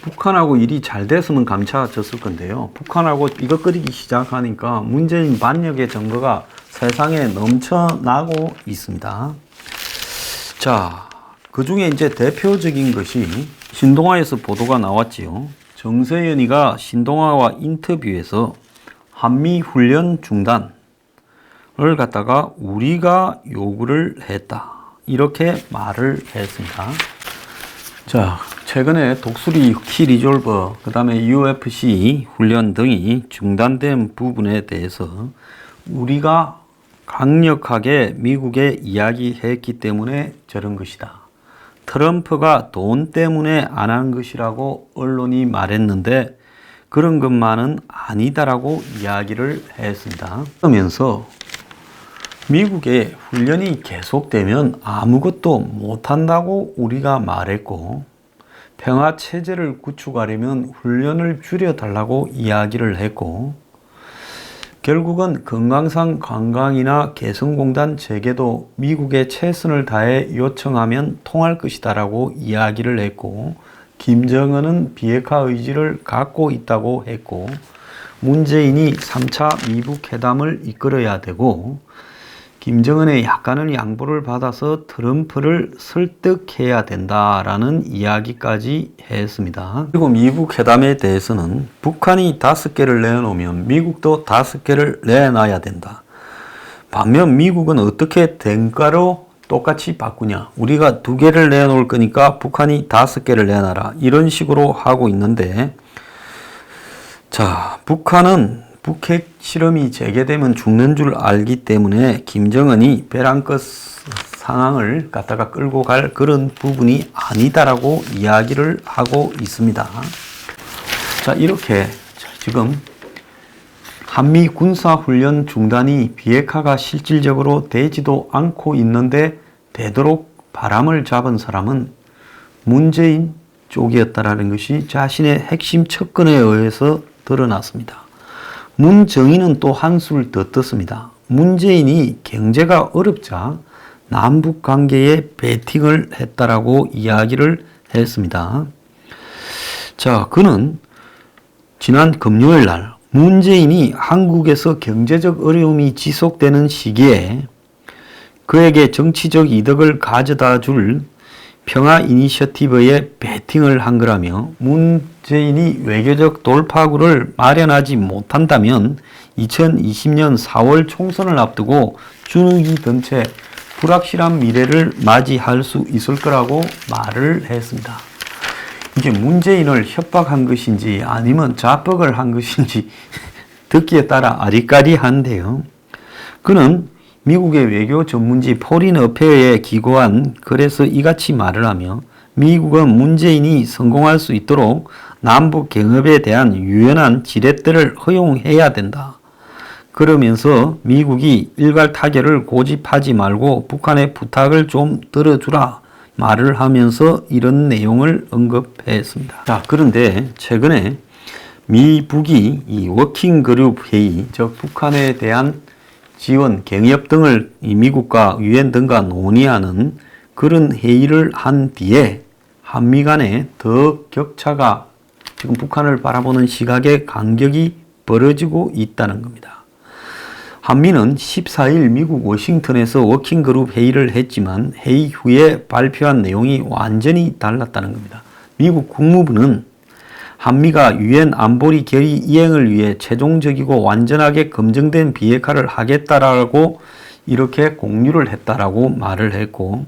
북한하고 일이 잘 됐으면 감춰졌을 건데요. 북한하고 이거 끓이기 시작하니까 문재인 반역의 증거가 세상에 넘쳐나고 있습니다. 자, 그 중에 이제 대표적인 것이 신동아에서 보도가 나왔지요. 정세현이가 신동아와 인터뷰에서 한미 훈련 중단을 갖다가 우리가 요구를 했다, 이렇게 말을 했습니다. 자, 최근에 독수리 키리졸버, 그 다음에 UFC 훈련 등이 중단된 부분에 대해서 우리가 강력하게 미국에 이야기했기 때문에 저런 것이다, 트럼프가 돈 때문에 안 한 것이라고 언론이 말했는데 그런 것만은 아니다라고 이야기를 했습니다. 그러면서 미국의 훈련이 계속되면 아무것도 못한다고 우리가 말했고, 평화체제를 구축하려면 훈련을 줄여달라고 이야기를 했고, 결국은 금강산 관광이나 개성공단 재개도 미국에 최선을 다해 요청하면 통할 것이다 라고 이야기를 했고, 김정은은 비핵화 의지를 갖고 있다고 했고, 문재인이 3차 미북 회담을 이끌어야 되고, 김정은의 약간의 양보를 받아서 트럼프를 설득해야 된다라는 이야기까지 했습니다. 그리고 미북 회담에 대해서는 북한이 5개를 내놓으면 미국도 5개를 내놔야 된다. 반면 미국은 어떻게 대가로 똑같이 바꾸냐, 우리가 2개를 내놓을 거니까 북한이 5개를 내놔라, 이런 식으로 하고 있는데, 자, 북한은 북핵 실험이 재개되면 죽는 줄 알기 때문에 김정은이 벼랑 끝 상황을 갖다가 끌고 갈 그런 부분이 아니다라고 이야기를 하고 있습니다. 자, 이렇게 지금 한미 군사훈련 중단이 비핵화가 실질적으로 되지도 않고 있는데 되도록 바람을 잡은 사람은 문재인 쪽이었다라는 것이 자신의 핵심 척근에 의해서 드러났습니다. 문정인은 또 한술 더 떴습니다. 문재인이 경제가 어렵자 남북 관계에 베팅을 했다라고 이야기를 했습니다. 자, 그는 지난 금요일 날 문재인이 한국에서 경제적 어려움이 지속되는 시기에 그에게 정치적 이득을 가져다 줄 평화 이니셔티브에 베팅을 한 거라며, 문재인이 외교적 돌파구를 마련하지 못한다면 2020년 4월 총선을 앞두고 주눅이 든 채 불확실한 미래를 맞이할 수 있을 거라고 말을 했습니다. 이게 문재인을 협박한 것인지 아니면 자뻑을 한 것인지 듣기에 따라 아리까리한데요. 그는 미국의 외교 전문지 포린 어페어에 기고한 글에서 이같이 말을 하며, 미국은 문재인이 성공할 수 있도록 남북 경협에 대한 유연한 지렛대를 허용해야 된다. 그러면서 미국이 일괄 타결을 고집하지 말고 북한의 부탁을 좀 들어주라 말을 하면서 이런 내용을 언급했습니다. 자, 그런데 최근에 미북이 이 워킹그룹 회의, 즉 북한에 대한 지원, 경협 등을 미국과 유엔 등과 논의하는 그런 회의를 한 뒤에 한미 간에 더 격차가, 지금 북한을 바라보는 시각의 간격이 벌어지고 있다는 겁니다. 한미는 14일 미국 워싱턴에서 워킹그룹 회의를 했지만 회의 후에 발표한 내용이 완전히 달랐다는 겁니다. 미국 국무부는 한미가 유엔 안보리 결의 이행을 위해 최종적이고 완전하게 검증된 비핵화를 하겠다라고 이렇게 공유를 했다라고 말을 했고,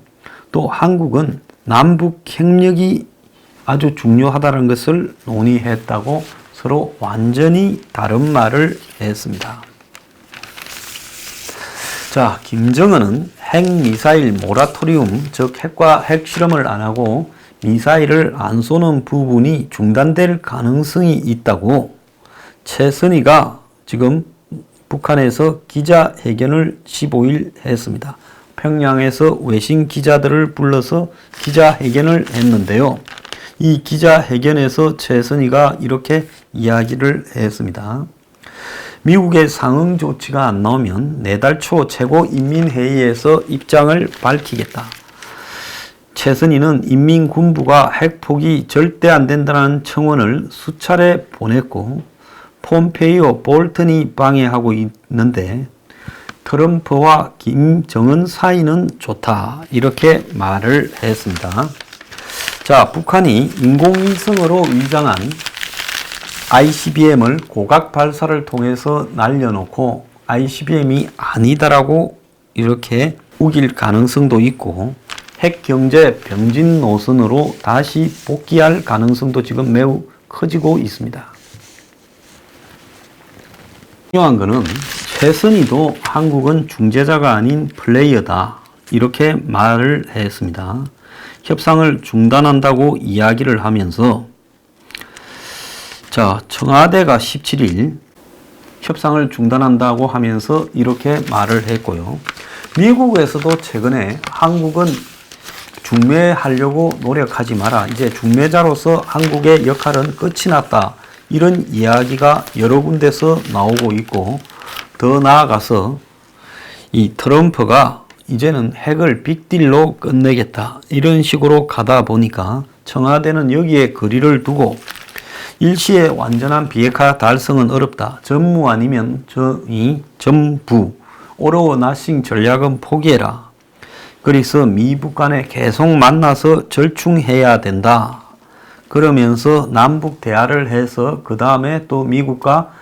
또 한국은 남북 협력이 아주 중요하다는 것을 논의했다고 서로 완전히 다른 말을 했습니다. 자, 김정은은 핵미사일 모라토리움, 즉 핵과 핵실험을 안 하고 미사일을 안 쏘는 부분이 중단될 가능성이 있다고 최선희가 지금 북한에서 기자회견을 15일 했습니다. 평양에서 외신 기자들을 불러서 기자회견을 했는데요. 이 기자회견에서 최선희가 이렇게 이야기를 했습니다. 미국의 상응 조치가 안 나오면 내달 초 최고인민회의에서 입장을 밝히겠다. 최선희는 인민군부가 핵 포기 절대 안 된다는 청원을 수차례 보냈고 폼페이오, 볼턴이 방해하고 있는데 트럼프와 김정은 사이는 좋다 이렇게 말을 했습니다. 자, 북한이 인공위성으로 위장한 ICBM을 고각 발사를 통해서 날려놓고 ICBM이 아니다라고 이렇게 우길 가능성도 있고 핵경제 병진 노선으로 다시 복귀할 가능성도 지금 매우 커지고 있습니다. 중요한 것은 최선희도 한국은 중재자가 아닌 플레이어다 이렇게 말을 했습니다. 협상을 중단한다고 이야기를 하면서 자, 청와대가 17일 협상을 중단한다고 하면서 이렇게 말을 했고요. 미국에서도 최근에 한국은 중매하려고 노력하지 마라. 이제 중매자로서 한국의 역할은 끝이 났다. 이런 이야기가 여러 군데서 나오고 있고 더 나아가서 이 트럼프가 이제는 핵을 빅딜로 끝내겠다. 이런 식으로 가다 보니까 청와대는 여기에 거리를 두고 일시에 완전한 비핵화 달성은 어렵다. 전무 아니면 전부 오로워 나싱 전략은 포기해라. 그래서 미북 간에 계속 만나서 절충해야 된다. 그러면서 남북 대화를 해서 그 다음에 또 미국과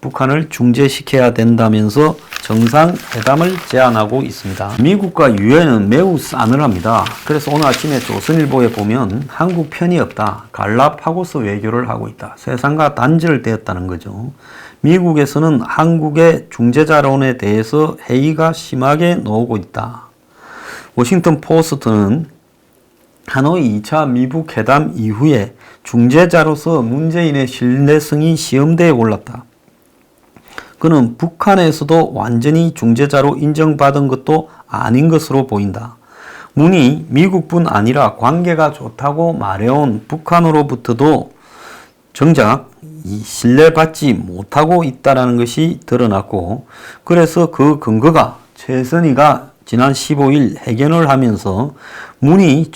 북한을 중재시켜야 된다면서 정상회담을 제안하고 있습니다. 미국과 유엔은 매우 싸늘합니다. 그래서 오늘 아침에 조선일보에 보면 한국 편이 없다. 갈라파고스 외교를 하고 있다. 세상과 단절되었다는 거죠. 미국에서는 한국의 중재자론에 대해서 회의가 심하게 나오고 있다. 워싱턴 포스트는 하노이 2차 미북 회담 이후에 중재자로서 문재인의 신뢰성이 시험대에 올랐다. 그는 북한에서도 완전히 중재자로 인정받은 것도 아닌 것으로 보인다. 문이 미국뿐 아니라 관계가 좋다고 말해온 북한으로부터도 정작 신뢰받지 못하고 있다는 것이 드러났고 그래서 그 근거가 최선희가 지난 15일 회견을 하면서 문이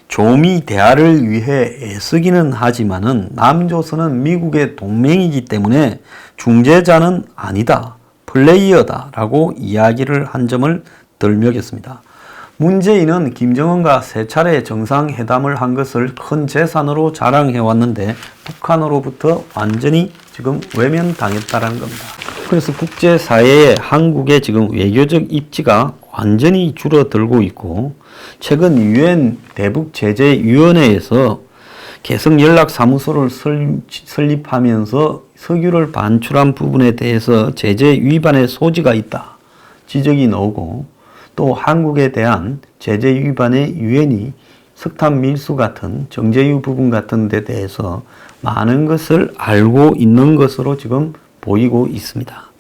조미 대화를 위해 애쓰기는 하지만은 남조선은 미국의 동맹이기 때문에 중재자는 아니다. 플레이어다. 라고 이야기를 한 점을 덜 먹였습니다. 문재인은 김정은과 세 차례 정상회담을 한 것을 큰 재산으로 자랑해왔는데 북한으로부터 완전히 지금 외면당했다는 겁니다. 그래서 국제사회에 한국의 지금 외교적 입지가 완전히 줄어들고 있고 최근 유엔 대북제재위원회에서 개성연락사무소를 설립하면서 석유를 반출한 부분에 대해서 제재 위반의 소지가 있다 지적이 나오고 또 한국에 대한 제재 위반의 유엔이 석탄 밀수 같은 정제유 부분 같은 데 대해서 많은 것을 알고 있는 것으로 지금 보이고 있습니다.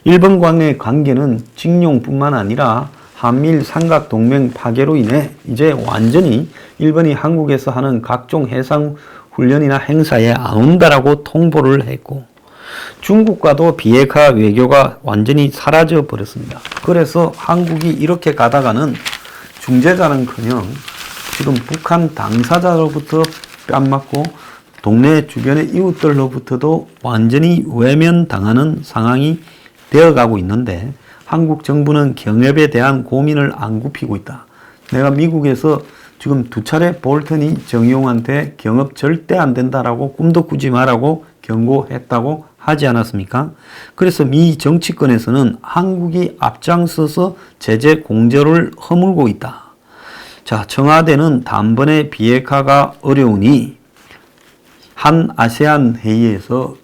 일본과의 관계는 징용뿐만 아니라 한미일 삼각동맹 파괴로 인해 이제 완전히 일본이 한국에서 하는 각종 해상훈련이나 행사에 안 온다라고 통보를 했고 중국과도 비핵화 외교가 완전히 사라져 버렸습니다. 그래서 한국이 이렇게 가다가는 중재자는커녕 지금 북한 당사자로부터 뺨 맞고 동네 주변의 이웃들로부터도 완전히 외면당하는 상황이 되어가고 있는데 한국 정부는 경협에 대한 고민을 안 굽히고 있다. 내가 미국에서 지금 2차례 볼턴이 정의용한테 경협 절대 안 된다라고 꿈도 꾸지 마라고 경고했다고 하지 않았습니까? 그래서 미 정치권에서는 한국이 앞장서서 제재 공조를 허물고 있다. 자, 청와대는 단번에 비핵화가 어려우니 한 아세안 회의에서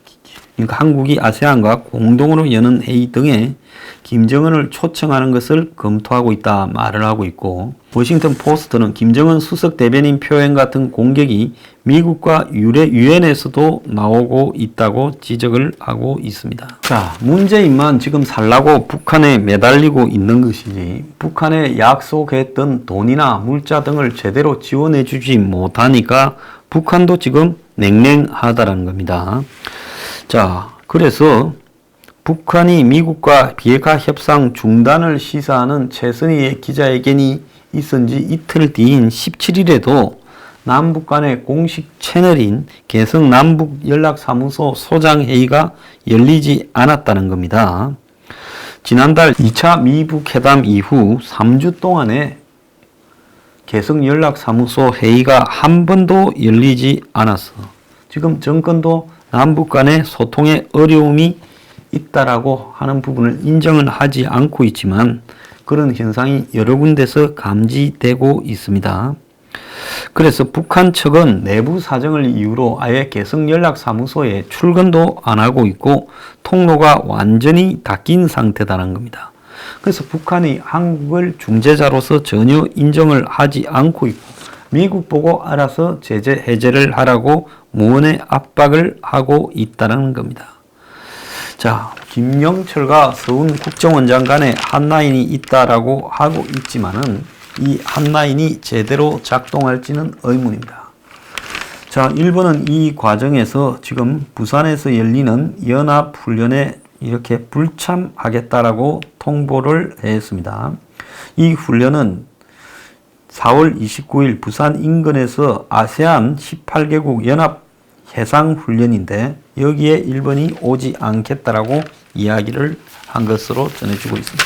그러니까 한국이 아세안과 공동으로 여는 회의 등에 김정은을 초청하는 것을 검토하고 있다 말을 하고 있고 워싱턴 포스트는 김정은 수석 대변인 표현 같은 공격이 미국과 유엔에서도 나오고 있다고 지적을 하고 있습니다. 자, 문재인만 지금 살라고 북한에 매달리고 있는 것이지 북한에 약속했던 돈이나 물자 등을 제대로 지원해 주지 못하니까 북한도 지금 냉랭하다는 겁니다. 자, 그래서 북한이 미국과 비핵화 협상 중단을 시사하는 최선희의 기자회견이 있은 지 이틀 뒤인 17일에도 남북 간의 공식 채널인 개성 남북연락사무소 소장회의가 열리지 않았다는 겁니다. 지난달 2차 미북 회담 이후 3주 동안에 개성연락사무소 회의가 한 번도 열리지 않았어. 지금 정권도 남북 간의 소통에 어려움이 있다라고 하는 부분을 인정은 하지 않고 있지만 그런 현상이 여러 군데서 감지되고 있습니다. 그래서 북한 측은 내부 사정을 이유로 아예 개성연락사무소에 출근도 안 하고 있고 통로가 완전히 닫힌 상태다는 겁니다. 그래서 북한이 한국을 중재자로서 전혀 인정을 하지 않고 있고 미국 보고 알아서 제재 해제를 하라고 무언의 압박을 하고 있다는 겁니다. 자, 김영철과 서훈 국정원장 간에 핫라인이 있다라고 하고 있지만은 이 핫라인이 제대로 작동할지는 의문입니다. 자, 일본은 이 과정에서 지금 부산에서 열리는 연합훈련에 이렇게 불참하겠다라고 통보를 했습니다. 이 훈련은 4월 29일 부산 인근에서 아세안 18개국 연합 해상훈련인데 여기에 일본이 오지 않겠다라고 이야기를 한 것으로 전해지고 있습니다.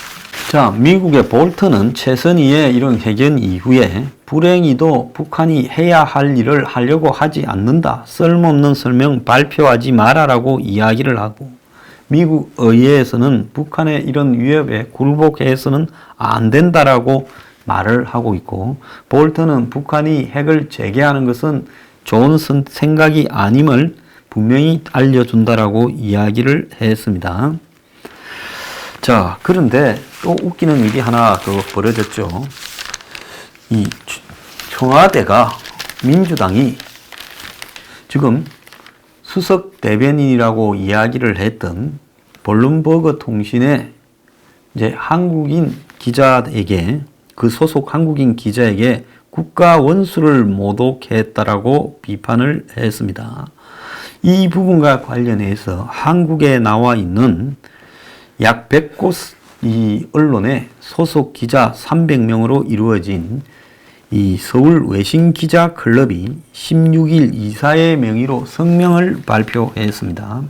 자, 미국의 볼턴은 최선희의 이런 회견 이후에 불행히도 북한이 해야 할 일을 하려고 하지 않는다. 쓸모없는 설명 발표하지 마라라고 이야기를 하고 미국 의회에서는 북한의 이런 위협에 굴복해서는 안 된다라고 말을 하고 있고 볼턴은 북한이 핵을 재개하는 것은 좋은 생각이 아님을 분명히 알려준다라고 이야기를 했습니다. 자, 그런데 또 웃기는 일이 하나 더 벌어졌죠. 이 청와대가 민주당이 지금 수석 대변인이라고 이야기를 했던 블룸버그 통신의 이제 한국인 기자에게 그 소속 한국인 기자에게 국가 원수를 모독했다라고 비판을 했습니다. 이 부분과 관련해서 한국에 나와 있는 약 100곳 이 언론의 소속 기자 300명으로 이루어진 이 서울 외신 기자 클럽이 16일 이사의 명의로 성명을 발표했습니다.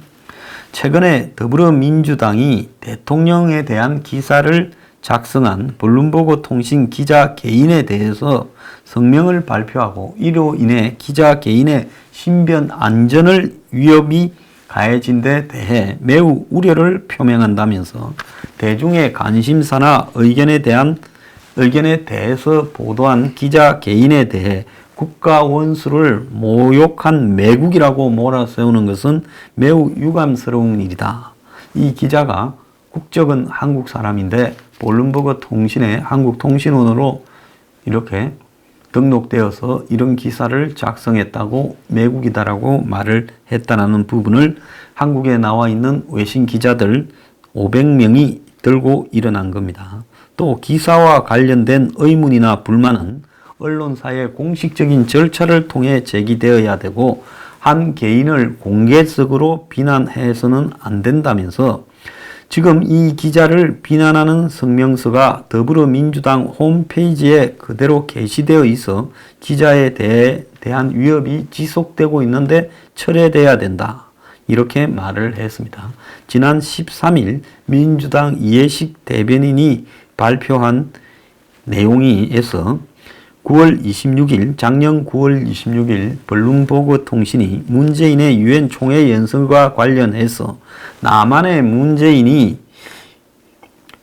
최근에 더불어민주당이 대통령에 대한 기사를 작성한 블룸버그 통신 기자 개인에 대해서 성명을 발표하고 이로 인해 기자 개인의 신변 안전을 위협이 가해진 데 대해 매우 우려를 표명한다면서 대중의 관심사나 의견에 대해서 보도한 기자 개인에 대해 국가 원수를 모욕한 매국이라고 몰아세우는 것은 매우 유감스러운 일이다. 이 기자가 국적은 한국 사람인데 블룸버그 통신의 한국 통신원으로 이렇게 등록되어서 이런 기사를 작성했다고 매국이다라고 말을 했다는 부분을 한국에 나와 있는 외신 기자들 500명이 들고 일어난 겁니다. 또 기사와 관련된 의문이나 불만은 언론사의 공식적인 절차를 통해 제기되어야 되고 한 개인을 공개적으로 비난해서는 안 된다면서 지금 이 기자를 비난하는 성명서가 더불어민주당 홈페이지에 그대로 게시되어 있어 기자에 대한 위협이 지속되고 있는데 철회돼야 된다. 이렇게 말을 했습니다. 지난 13일 민주당 이해식 대변인이 발표한 내용에서 작년 9월 26일 블룸버그 통신이 문재인의 유엔 총회 연설과 관련해서 남한의 문재인이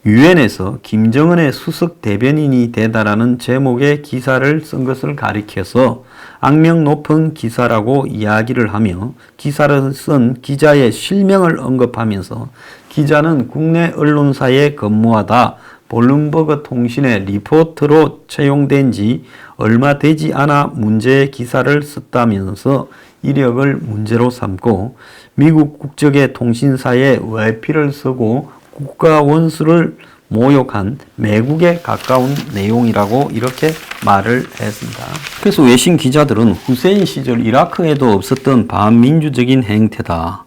유엔에서 김정은의 수석 대변인이 되다라는 제목의 기사를 쓴 것을 가리켜서 악명 높은 기사라고 이야기를 하며 기사를 쓴 기자의 실명을 언급하면서 기자는 국내 언론사에 근무하다 블룸버그 통신의 리포터로 채용된 지 얼마 되지 않아 문제의 기사를 썼다면서 이력을 문제로 삼고 미국 국적의 통신사에 외피를 쓰고 국가 원수를 모욕한 매국에 가까운 내용이라고 이렇게 말을 했습니다. 그래서 외신 기자들은 후세인 시절 이라크에도 없었던 반민주적인 행태다.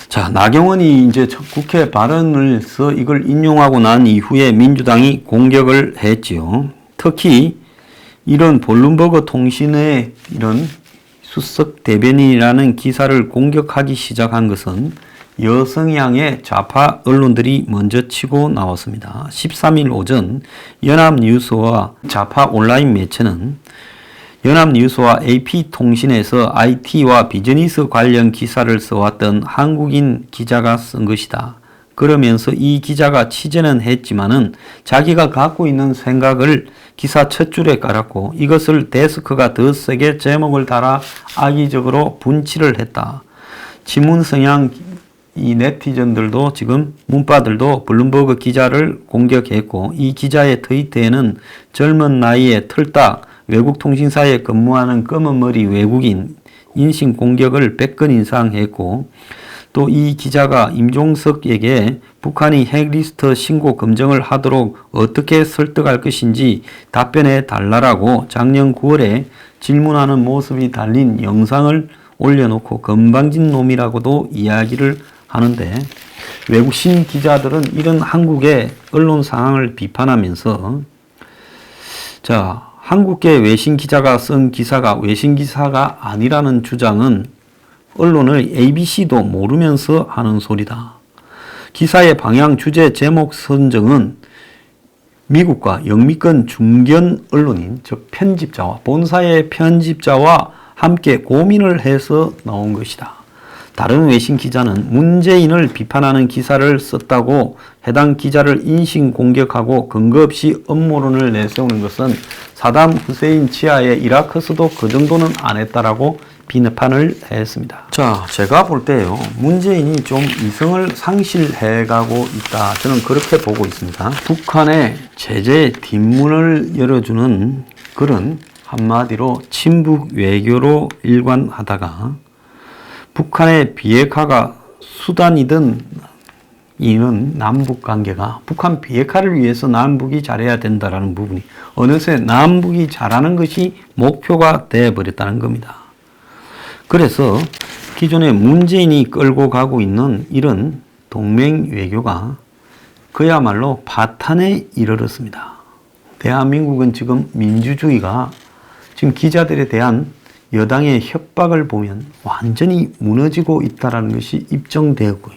자, 나경원이 이제 국회 발언을 써 이걸 인용하고 난 이후에 민주당이 공격을 했지요. 특히 이런 블룸버그 통신의 이런 수석 대변인이라는 기사를 공격하기 시작한 것은 여성향의 좌파 언론들이 먼저 치고 나왔습니다. 13일 오전 연합뉴스와 좌파 온라인 매체는 연합뉴스와 AP통신에서 IT와 비즈니스 관련 기사를 써왔던 한국인 기자가 쓴 것이다. 그러면서 이 기자가 취재는 했지만은 자기가 갖고 있는 생각을 기사 첫 줄에 깔았고 이것을 데스크가 더 세게 제목을 달아 악의적으로 분치를 했다. 친문 성향 이 네티즌들도 지금 문파들도 블룸버그 기자를 공격했고 이 기자의 트위터에는 젊은 나이에 틀딱 외국 통신사에 근무하는 검은 머리 외국인 인신 공격을 100건 인상했고 또 이 기자가 임종석에게 북한이 핵리스트 신고 검증을 하도록 어떻게 설득할 것인지 답변해 달라고 작년 9월에 질문하는 모습이 달린 영상을 올려놓고 건방진 놈이라고도 이야기를 하는데 외국신 기자들은 이런 한국의 언론 상황을 비판하면서 자, 한국계 외신 기자가 쓴 기사가 외신 기사가 아니라는 주장은 언론을 ABC도 모르면서 하는 소리다. 기사의 방향, 주제, 제목 선정은 미국과 영미권 중견 언론인, 즉 편집자와 본사의 편집자와 함께 고민을 해서 나온 것이다. 다른 외신 기자는 문재인을 비판하는 기사를 썼다고 해당 기자를 인신 공격하고 근거 없이 음모론을 내세우는 것은 사담 후세인 치하의 이라크에서도 그 정도는 안 했다라고 비판을 했습니다. 자, 제가 볼 때요, 문재인이 좀 이성을 상실해가고 있다. 저는 그렇게 보고 있습니다. 북한의 제재 뒷문을 열어주는 그런 한마디로 친북 외교로 일관하다가 북한의 비핵화가 수단이든 이는 남북 관계가 북한 비핵화를 위해서 남북이 잘해야 된다라는 부분이 어느새 남북이 잘하는 것이 목표가 되어버렸다는 겁니다. 그래서 기존에 문재인이 끌고 가고 있는 이런 동맹 외교가 그야말로 파탄에 이르렀습니다. 대한민국은 지금 민주주의가 지금 기자들에 대한 여당의 협박을 보면 완전히 무너지고 있다는 것이 입증되었고요.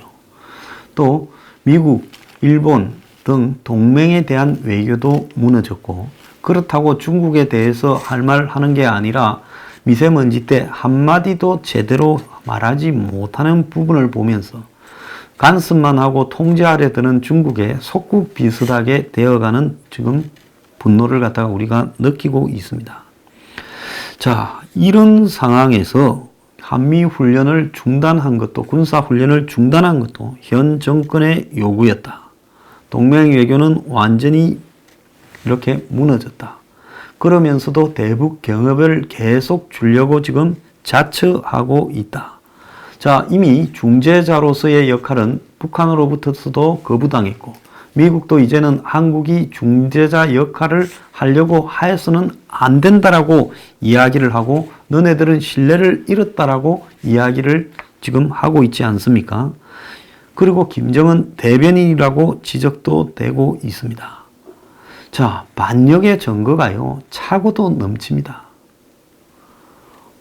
또 미국, 일본 등 동맹에 대한 외교도 무너졌고 그렇다고 중국에 대해서 할 말 하는 게 아니라 미세먼지 때 한마디도 제대로 말하지 못하는 부분을 보면서 간섭만 하고 통제 아래 드는 중국의 속국 비슷하게 되어가는 지금 분노를 갖다가 우리가 느끼고 있습니다. 자, 이런 상황에서 한미훈련을 중단한 것도 군사훈련을 중단한 것도 현 정권의 요구였다. 동맹 외교는 완전히 이렇게 무너졌다. 그러면서도 대북 경협을 계속 주려고 지금 자처하고 있다. 자, 이미 중재자로서의 역할은 북한으로부터도 거부당했고 미국도 이제는 한국이 중재자 역할을 하려고 해서는 안 된다라고 이야기를 하고 너네들은 신뢰를 잃었다라고 이야기를 지금 하고 있지 않습니까? 그리고 김정은 대변인이라고 지적도 되고 있습니다. 자, 반역의 증거가요, 차고도 넘칩니다.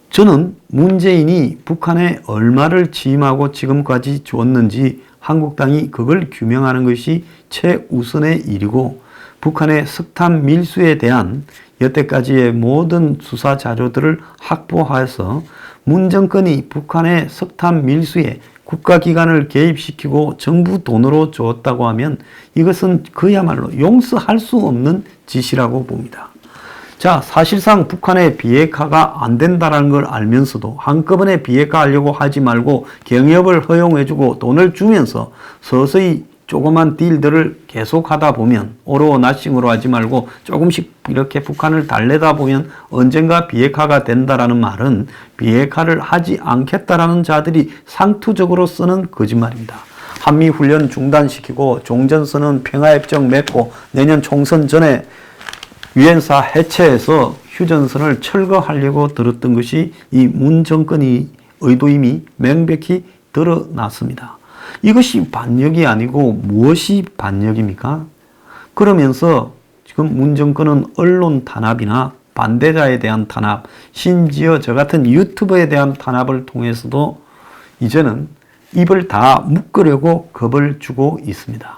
저는 문재인이 북한에 얼마를 지임하고 지금까지 줬는지 한국당이 그걸 규명하는 것이 최우선의 일이고 북한의 석탄 밀수에 대한 여태까지의 모든 수사 자료들을 확보해서 문 정권이 북한의 석탄 밀수에 국가기관을 개입시키고 정부 돈으로 줬다고 하면 이것은 그야말로 용서할 수 없는 짓이라고 봅니다. 자, 사실상 북한의 비핵화가 안 된다는 걸 알면서도 한꺼번에 비핵화하려고 하지 말고 경협을 허용해주고 돈을 주면서 서서히 조그만 딜들을 계속하다 보면 오로 나싱으로 하지 말고 조금씩 이렇게 북한을 달래다 보면 언젠가 비핵화가 된다라는 말은 비핵화를 하지 않겠다라는 자들이 상투적으로 쓰는 거짓말입니다. 한미훈련 중단시키고 종전선언 평화협정 맺고 내년 총선 전에 유엔사 해체해서 휴전선을 철거하려고 들었던 것이 이 문 정권의 의도임이 명백히 드러났습니다. 이것이 반역이 아니고 무엇이 반역입니까? 그러면서 지금 문 정권은 언론 탄압이나 반대자에 대한 탄압, 심지어 저 같은 유튜버에 대한 탄압을 통해서도 이제는 입을 다 묶으려고 겁을 주고 있습니다.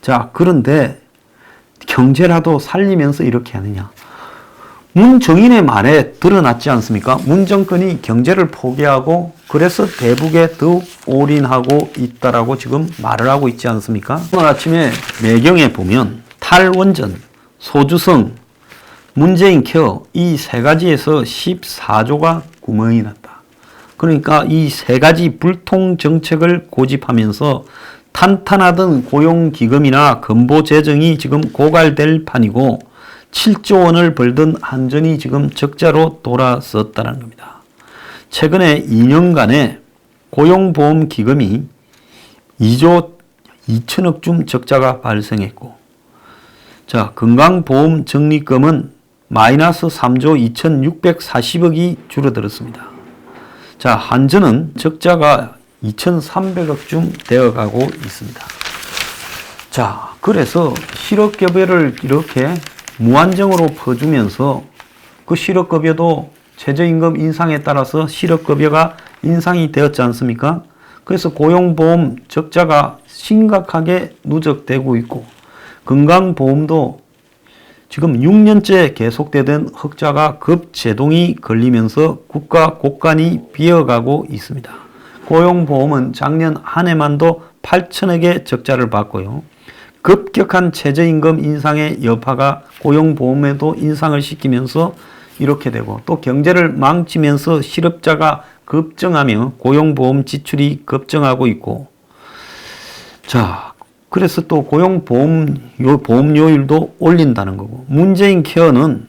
자, 그런데 경제라도 살리면서 이렇게 하느냐. 문정인의 말에 드러났지 않습니까? 문 정권이 경제를 포기하고 그래서 대북에 더욱 올인하고 있다라고 지금 말을 하고 있지 않습니까? 오늘 아침에 매경에 보면 탈원전, 소주성, 문재인 케어 이 세 가지에서 14조가 구멍이 났다. 그러니까 이 세 가지 불통 정책을 고집하면서 탄탄하던 고용기금이나 건보 재정이 지금 고갈될 판이고 7조 원을 벌던 한전이 지금 적자로 돌아섰다는 겁니다. 최근에 2년간에 고용보험기금이 2조 2천억쯤 적자가 발생했고, 자, 건강보험적립금은 마이너스 3조 2,640억이 줄어들었습니다. 자, 한전은 적자가 2,300억쯤 되어가고 있습니다. 자, 그래서 실업급여를 이렇게 무한정으로 퍼주면서 그 실업급여도 최저임금 인상에 따라서 실업급여가 인상이 되었지 않습니까? 그래서 고용보험 적자가 심각하게 누적되고 있고, 건강보험도 지금 6년째 계속되던 흑자가 급제동이 걸리면서 국가 곳간이 비어가고 있습니다. 고용보험은 작년 한 해만도 8천억의 적자를 봤고요. 급격한 최저임금 인상의 여파가 고용보험에도 인상을 시키면서 이렇게 되고, 또 경제를 망치면서 실업자가 급증하며 고용보험 지출이 급증하고 있고, 자, 그래서 또 보험료율도 올린다는 거고, 문재인 케어는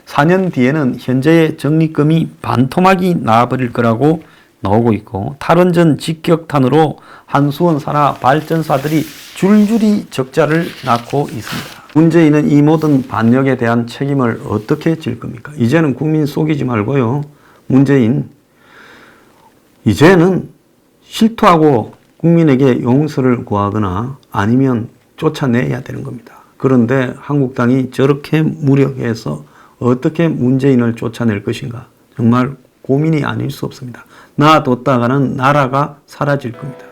4년 뒤에는 현재의 적립금이 반토막이 나와버릴 거라고 나오고 있고, 탈원전 직격탄으로 한수원 산하 발전사들이 줄줄이 적자를 낳고 있습니다. 문재인은 이 모든 반역에 대한 책임을 어떻게 질 겁니까? 이제는 국민 속이지 말고요. 문재인, 이제는 실토하고 국민에게 용서를 구하거나 아니면 쫓아내야 되는 겁니다. 그런데 한국당이 저렇게 무력해서 어떻게 문재인을 쫓아낼 것인가? 정말 고민이 아닐 수 없습니다. 놔뒀다가는 나라가 사라질 겁니다.